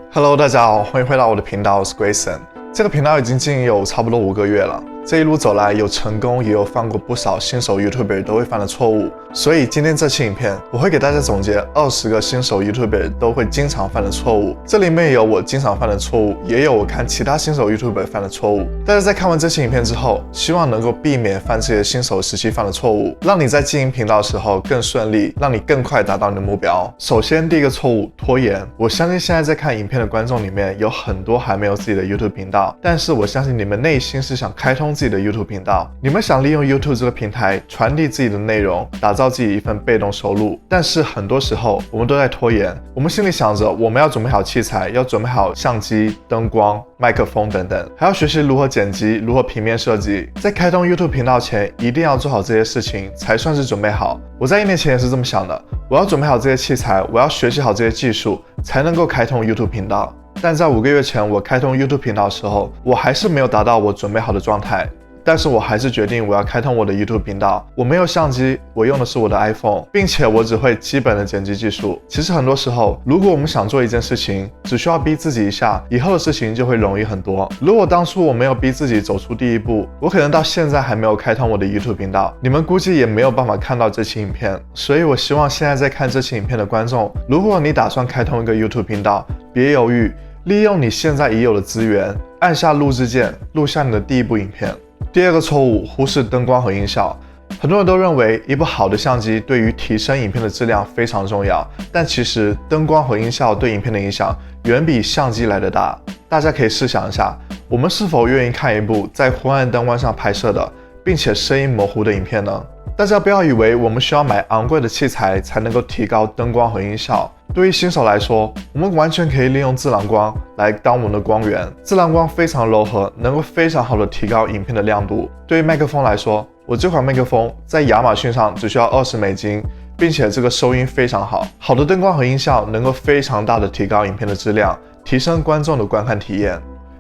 Hello， 大家好，欢迎回到我的频道，我是 Grayson。这个频道已经经营有差不多5个月了。这一路走来，有成功，也有犯过不少新手 YouTuber 都会犯的错误。所以今天这期影片，我会给大家总结20个新手 YouTuber 都会经常犯的错误。这里面有我经常犯的错误，也有我看其他新手 YouTuber 犯的错误。大家在看完这期影片之后，希望能够避免犯这些新手时期犯的错误，让你在经营频道的时候更顺利，让你更快达到你的目标。首先，第一个错误，拖延。我相信现在在看影片的观众里面有很多还没有自己的 YouTube 频道，但是我相信你们内心是想开通自己的 YouTube 频道，你们想利用 YouTube 这个平台传递自己的内容，打造自己一份被动收入。但是很多时候我们都在拖延，我们心里想着我们要准备好器材，要准备好相机、灯光、麦克风等等，还要学习如何剪辑、如何平面设计。在开通 YouTube 频道前，一定要做好这些事情，才算是准备好。我在1年前也是这么想的，我要准备好这些器材，我要学习好这些技术，才能够开通 YouTube 频道。但在5个月前我开通 YouTube 频道的时候，我还是没有达到我准备好的状态。但是我还是决定我要开通我的 YouTube 频道。我没有相机，我用的是我的 iPhone， 并且我只会基本的剪辑技术。其实很多时候，如果我们想做一件事情，只需要逼自己一下，以后的事情就会容易很多。如果当初我没有逼自己走出第一步，我可能到现在还没有开通我的 YouTube 频道，你们估计也没有办法看到这期影片。所以我希望现在在看这期影片的观众，如果你打算开通一个 YouTube 频道，别犹豫，利用你现在已有的资源，按下录制键，录下你的第一部影片。第二个错误，忽视灯光和音效。很多人都认为一部好的相机对于提升影片的质量非常重要，但其实灯光和音效对影片的影响远比相机来得大。大家可以试想一下，我们是否愿意看一部在昏暗灯光上拍摄的，并且声音模糊的影片呢？大家不要以为我们需要买昂贵的器材才能够提高灯光和音效。对于新手来说，我们完全可以利用自然光来当我们的光源。自然光非常柔和，能够非常好的提高影片的亮度。对于麦克风来说，我这款麦克风在亚马逊上只需要$20，并且这个收音非常好。好的灯光和音效能够非常大的提高影片的质量，提升观众的观看体验。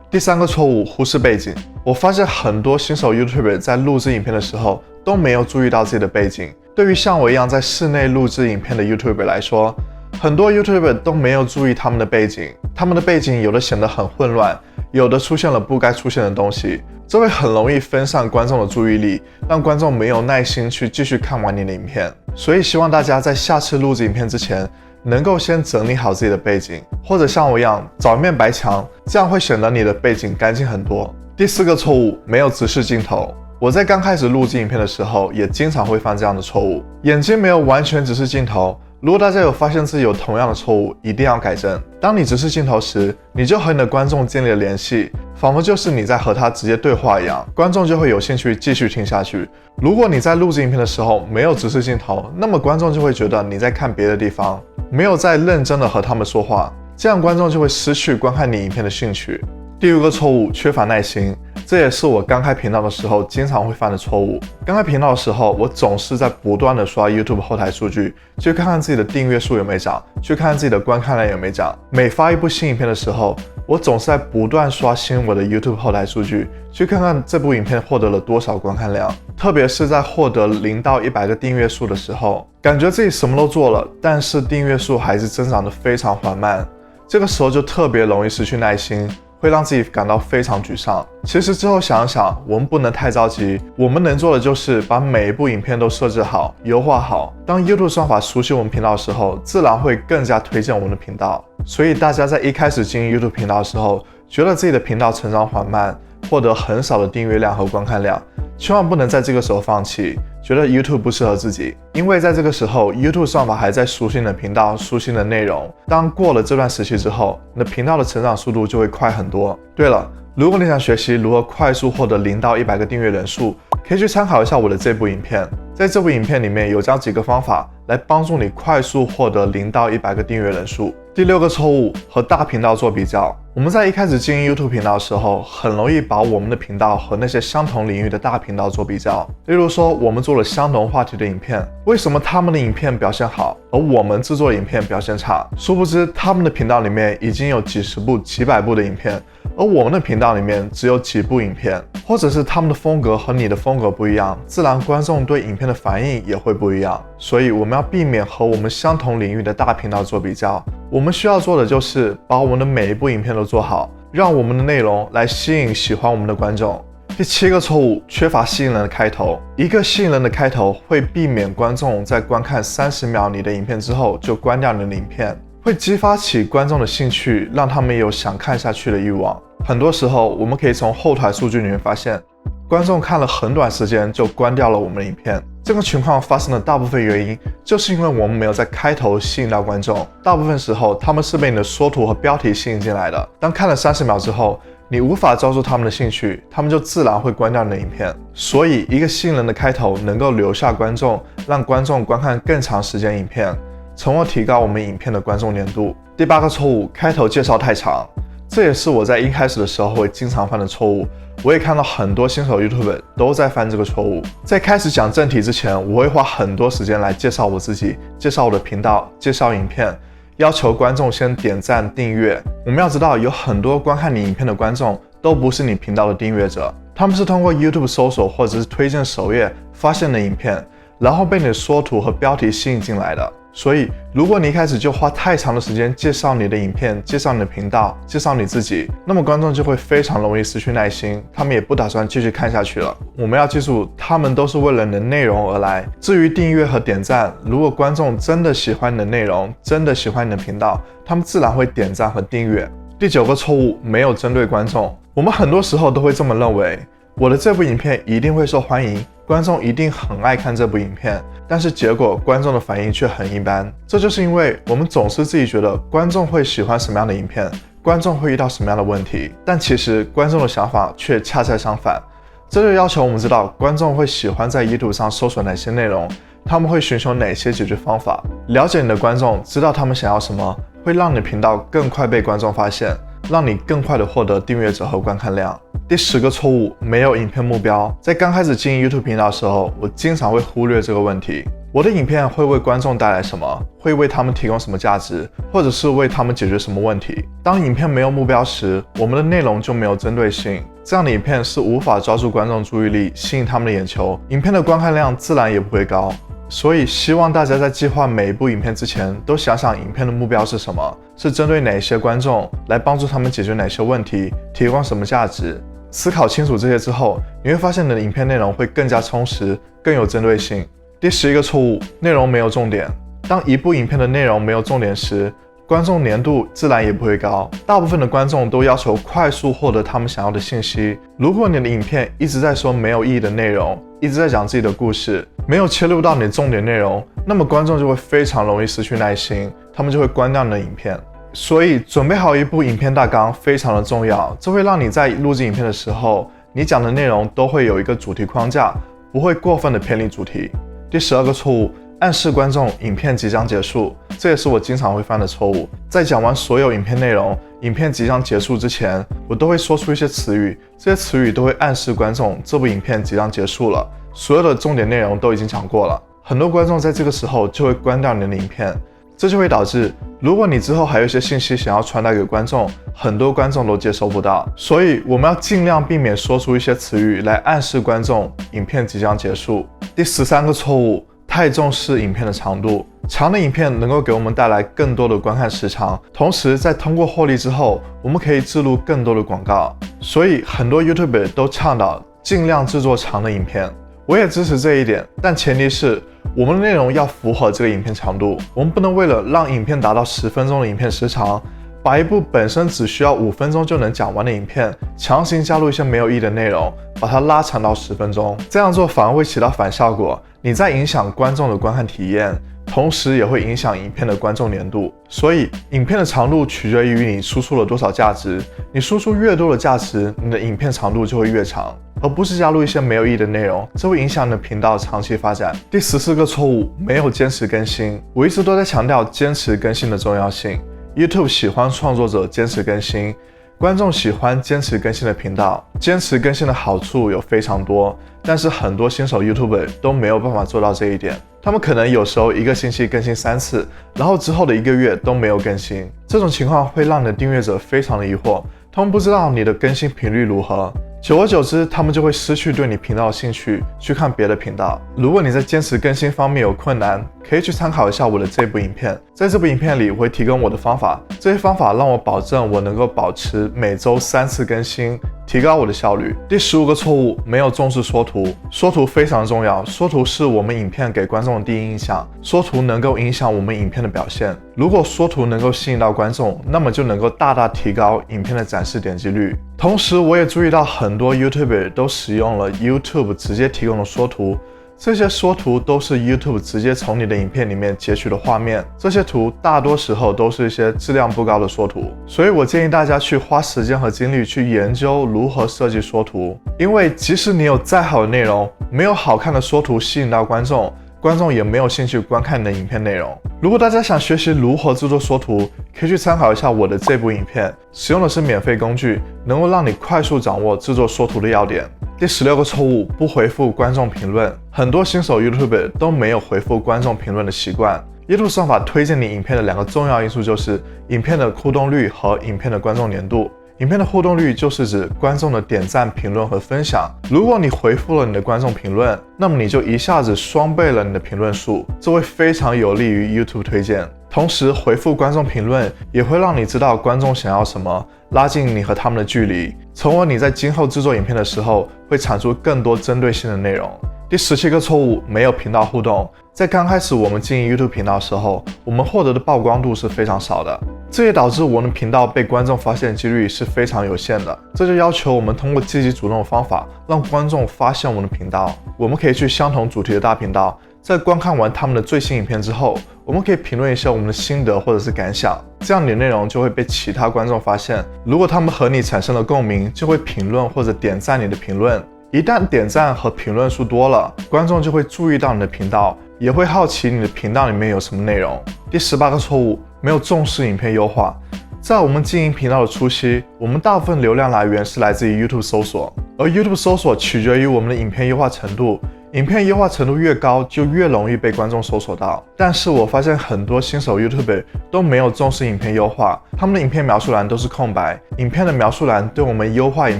第三个错误，忽视背景。我发现很多新手 YouTuber 在录制影片的时候都没有注意到自己的背景。对于像我一样在室内录制影片的 YouTuber 来说，很多 YouTuber 都没有注意他们的背景，他们的背景有的显得很混乱，有的出现了不该出现的东西，这会很容易分散观众的注意力，让观众没有耐心去继续看完你的影片。所以希望大家在下次录制影片之前，能够先整理好自己的背景，或者像我一样找一面白墙，这样会显得你的背景干净很多。第四个错误，没有直视镜头。我在刚开始录制影片的时候，也经常会犯这样的错误，眼睛没有完全直视镜头。如果大家有发现自己有同样的错误，一定要改正。当你直视镜头时，你就和你的观众建立了联系，仿佛就是你在和他直接对话一样，观众就会有兴趣继续听下去。如果你在录制影片的时候没有直视镜头，那么观众就会觉得你在看别的地方，没有在认真的和他们说话，这样观众就会失去观看你影片的兴趣。第五个错误，缺乏耐心。这也是我刚开频道的时候经常会犯的错误。刚开频道的时候，我总是在不断的刷 YouTube 后台数据，去看看自己的订阅数有没有涨，去看看自己的观看量有没有涨。每发一部新影片的时候，我总是在不断刷新我的 YouTube 后台数据，去看看这部影片获得了多少观看量。特别是在获得0到100个订阅数的时候，感觉自己什么都做了，但是订阅数还是增长得非常缓慢。这个时候就特别容易失去耐心，会让自己感到非常沮丧。其实之后想想，我们不能太着急，我们能做的就是把每一部影片都设置好，优化好。当 YouTube 算法熟悉我们频道的时候，自然会更加推荐我们的频道。所以大家在一开始经营 YouTube 频道的时候，觉得自己的频道成长缓慢，获得很少的订阅量和观看量，千万不能在这个时候放弃，觉得 YouTube 不适合自己，因为在这个时候 YouTube 算法还在熟悉你的频道，熟悉你的内容。当过了这段时期之后，你的频道的成长速度就会快很多。对了，如果你想学习如何快速获得0到100个订阅人数，可以去参考一下我的这部影片。在这部影片里面有讲几个方法来帮助你快速获得0到100个订阅人数。第6个错误，和大频道做比较。我们在一开始经营 YouTube 频道的时候，很容易把我们的频道和那些相同领域的大频道做比较。例如说，我们做了相同话题的影片，为什么他们的影片表现好，而我们制作的影片表现差？殊不知，他们的频道里面已经有几十部、几百部的影片，而我们的频道里面只有几部影片。或者是他们的风格和你的风格不一样，自然观众对影片的反应也会不一样。所以我们要避免和我们相同领域的大频道做比较，我们需要做的就是把我们的每一部影片都做好，让我们的内容来吸引喜欢我们的观众。第7个错误，缺乏吸引人的开头。一个吸引人的开头会避免观众在观看30秒你的影片之后就关掉你的影片，会激发起观众的兴趣，让他们有想看下去的欲望。很多时候我们可以从后台数据里面发现，观众看了很短时间就关掉了我们的影片。这个情况发生的大部分原因就是因为我们没有在开头吸引到观众，大部分时候他们是被你的缩图和标题吸引进来的。当看了30秒之后，你无法抓住他们的兴趣，他们就自然会关掉你的影片。所以一个吸引人的开头能够留下观众，让观众观看更长时间影片，从而提高我们影片的观众粘度。第8个错误，开头介绍太长。这也是我在一开始的时候会经常犯的错误，我也看到很多新手 YouTuber 都在犯这个错误。在开始讲正题之前，我会花很多时间来介绍我自己，介绍我的频道，介绍影片，要求观众先点赞订阅。我们要知道，有很多观看你影片的观众都不是你频道的订阅者，他们是通过 YouTube 搜索或者是推荐首页发现的影片，然后被你的缩图和标题吸引进来的。所以如果你一开始就花太长的时间介绍你的影片，介绍你的频道，介绍你自己，那么观众就会非常容易失去耐心，他们也不打算继续看下去了。我们要记住，他们都是为了你的内容而来。至于订阅和点赞，如果观众真的喜欢你的内容，真的喜欢你的频道，他们自然会点赞和订阅。第9个错误，没有针对观众。我们很多时候都会这么认为，我的这部影片一定会受欢迎，观众一定很爱看这部影片，但是结果观众的反应却很一般。这就是因为我们总是自己觉得观众会喜欢什么样的影片，观众会遇到什么样的问题，但其实观众的想法却恰恰相反。这就要求我们知道观众会喜欢在 YouTube 上搜索哪些内容，他们会寻求哪些解决方法。了解你的观众，知道他们想要什么，会让你的频道更快被观众发现，让你更快的获得订阅者和观看量。第10个错误，没有影片目标。在刚开始经营 YouTube 频道的时候，我经常会忽略这个问题。我的影片会为观众带来什么？会为他们提供什么价值？或者是为他们解决什么问题？当影片没有目标时，我们的内容就没有针对性，这样的影片是无法抓住观众注意力，吸引他们的眼球，影片的观看量自然也不会高。所以希望大家在计划每一部影片之前，都想想影片的目标是什么，是针对哪些观众，来帮助他们解决哪些问题，提供什么价值。思考清楚这些之后，你会发现你的影片内容会更加充实，更有针对性。第11个错误，内容没有重点。当一部影片的内容没有重点时，观众粘度自然也不会高。大部分的观众都要求快速获得他们想要的信息。如果你的影片一直在说没有意义的内容，一直在讲自己的故事，没有切入到你的重点内容，那么观众就会非常容易失去耐心，他们就会关掉你的影片。所以准备好一部影片大纲非常的重要，这会让你在录制影片的时候，你讲的内容都会有一个主题框架，不会过分的偏离主题。第12个错误，暗示观众影片即将结束，这也是我经常会犯的错误。在讲完所有影片内容，影片即将结束之前，我都会说出一些词语，这些词语都会暗示观众这部影片即将结束了，所有的重点内容都已经讲过了。很多观众在这个时候就会关掉你的影片，这就会导致，如果你之后还有一些信息想要传达给观众，很多观众都接收不到。所以我们要尽量避免说出一些词语来暗示观众影片即将结束。第13个错误，太重视影片的长度。长的影片能够给我们带来更多的观看时长，同时在通过获利之后，我们可以置入更多的广告。所以很多 YouTuber 都倡导尽量制作长的影片，我也支持这一点，但前提是我们的内容要符合这个影片长度。我们不能为了让影片达到10分钟的影片时长，把一部本身只需要5分钟就能讲完的影片，强行加入一些没有意义的内容，把它拉长到10分钟。这样做反而会起到反效果，你在影响观众的观看体验，同时也会影响影片的观众粘度。所以影片的长度取决于你输出了多少价值，你输出越多的价值，你的影片长度就会越长，而不是加入一些没有意义的内容，这会影响你的频道长期发展。第14个错误，没有坚持更新。我一直都在强调坚持更新的重要性。YouTube 喜欢创作者坚持更新，观众喜欢坚持更新的频道。坚持更新的好处有非常多，但是很多新手 YouTuber 都没有办法做到这一点。他们可能有时候一个星期更新3次，然后之后的1个月都没有更新。这种情况会让你的订阅者非常的疑惑，他们不知道你的更新频率如何。久而久之，他们就会失去对你频道的兴趣，去看别的频道。如果你在坚持更新方面有困难，可以去参考一下我的这部影片。在这部影片里，我会提供我的方法，这些方法让我保证我能够保持每周3次更新，提高我的效率。第15个错误，没有重视缩图。缩图非常重要，缩图是我们影片给观众的第一印象，缩图能够影响我们影片的表现。如果缩图能够吸引到观众，那么就能够大大提高影片的展示点击率。同时，我也注意到很多 YouTuber 都使用了 YouTube 直接提供的缩图。这些缩图都是 YouTube 直接从你的影片里面截取的画面，这些图大多时候都是一些质量不高的缩图，所以我建议大家去花时间和精力去研究如何设计缩图，因为即使你有再好的内容，没有好看的缩图吸引到观众，观众也没有兴趣观看你的影片内容。如果大家想学习如何制作缩图，可以去参考一下我的这部影片，使用的是免费工具，能够让你快速掌握制作缩图的要点。第16个错误，不回复观众评论。很多新手 YouTuber 都没有回复观众评论的习惯。YouTube 算法推荐你影片的2个重要因素就是影片的互动率和影片的观众粘度。影片的互动率就是指观众的点赞、评论和分享。如果你回复了你的观众评论，那么你就一下子双倍了你的评论数，这会非常有利于 YouTube 推荐。同时，回复观众评论也会让你知道观众想要什么，拉近你和他们的距离，从而你在今后制作影片的时候会产出更多针对性的内容。第17个错误，没有频道互动。在刚开始我们经营 YouTube 频道的时候，我们获得的曝光度是非常少的，这也导致我们频道被观众发现的几率是非常有限的。这就要求我们通过积极主动的方法，让观众发现我们的频道。我们可以去相同主题的大频道，在观看完他们的最新影片之后，我们可以评论一下我们的心得或者是感想，这样你的内容就会被其他观众发现。如果他们和你产生了共鸣，就会评论或者点赞你的评论。一旦点赞和评论数多了，观众就会注意到你的频道，也会好奇你的频道里面有什么内容。第18个错误，没有重视影片优化。在我们经营频道的初期，我们大部分流量来源是来自于 YouTube 搜索，而 YouTube 搜索取决于我们的影片优化程度。影片优化程度越高，就越容易被观众搜索到。但是我发现很多新手 YouTuber 都没有重视影片优化，他们的影片描述栏都是空白。影片的描述栏对我们优化影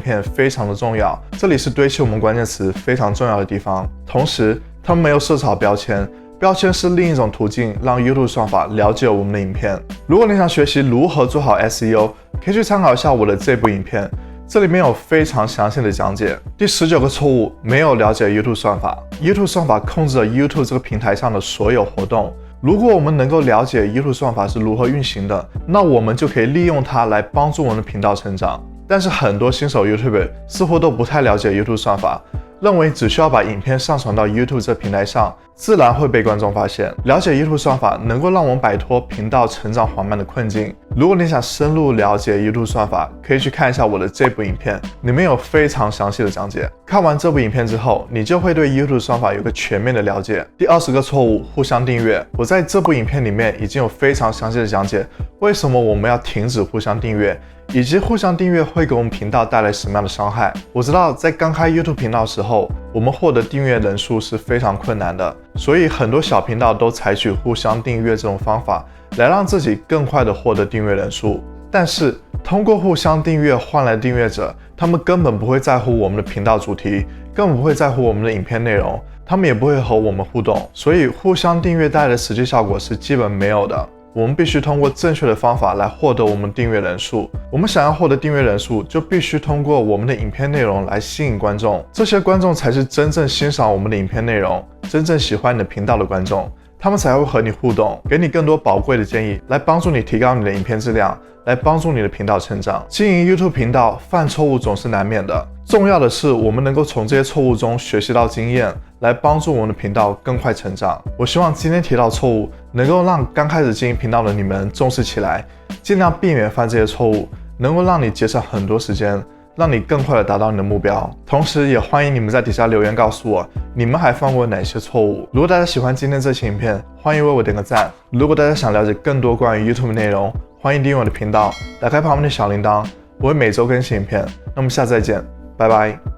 片非常的重要，这里是堆砌我们关键词非常重要的地方。同时，他们没有设置好标签，标签是另一种途径让 YouTube 算法了解我们的影片。如果你想学习如何做好 SEO， 可以去参考一下我的这部影片。这里面有非常详细的讲解。第19个错误，没有了解 YouTube 算法。YouTube 算法控制了 YouTube 这个平台上的所有活动。如果我们能够了解 YouTube 算法是如何运行的，那我们就可以利用它来帮助我们的频道成长。但是很多新手 YouTuber 似乎都不太了解 YouTube 算法，认为只需要把影片上传到 YouTube 这平台上，自然会被观众发现。了解 YouTube 算法能够让我们摆脱频道成长缓慢的困境。如果你想深入了解 YouTube 算法，可以去看一下我的这部影片，里面有非常详细的讲解。看完这部影片之后，你就会对 YouTube 算法有个全面的了解。第20个错误，互相订阅。我在这部影片里面已经有非常详细的讲解，为什么我们要停止互相订阅，以及互相订阅会给我们频道带来什么样的伤害。我知道在刚开 YouTube 频道的时候，我们获得订阅人数是非常困难的，所以很多小频道都采取互相订阅这种方法，来让自己更快的获得订阅人数。但是通过互相订阅换来订阅者，他们根本不会在乎我们的频道主题，根本不会在乎我们的影片内容，他们也不会和我们互动，所以互相订阅带来的实际效果是基本没有的。我们必须通过正确的方法来获得我们订阅人数。我们想要获得订阅人数，就必须通过我们的影片内容来吸引观众，这些观众才是真正欣赏我们的影片内容，真正喜欢你的频道的观众，他们才会和你互动，给你更多宝贵的建议，来帮助你提高你的影片质量，来帮助你的频道成长。经营 YouTube 频道，犯错误总是难免的，重要的是我们能够从这些错误中学习到经验，来帮助我们的频道更快成长。我希望今天提到错误能够让刚开始经营频道的你们重视起来，尽量避免犯这些错误，能够让你节省很多时间，让你更快的达到你的目标。同时也欢迎你们在底下留言告诉我，你们还犯过哪些错误。如果大家喜欢今天这期影片，欢迎为我点个赞。如果大家想了解更多关于 YouTube 内容，欢迎订阅我的频道，打开旁边的小铃铛，我会每周更新影片。那么下次再见，拜拜。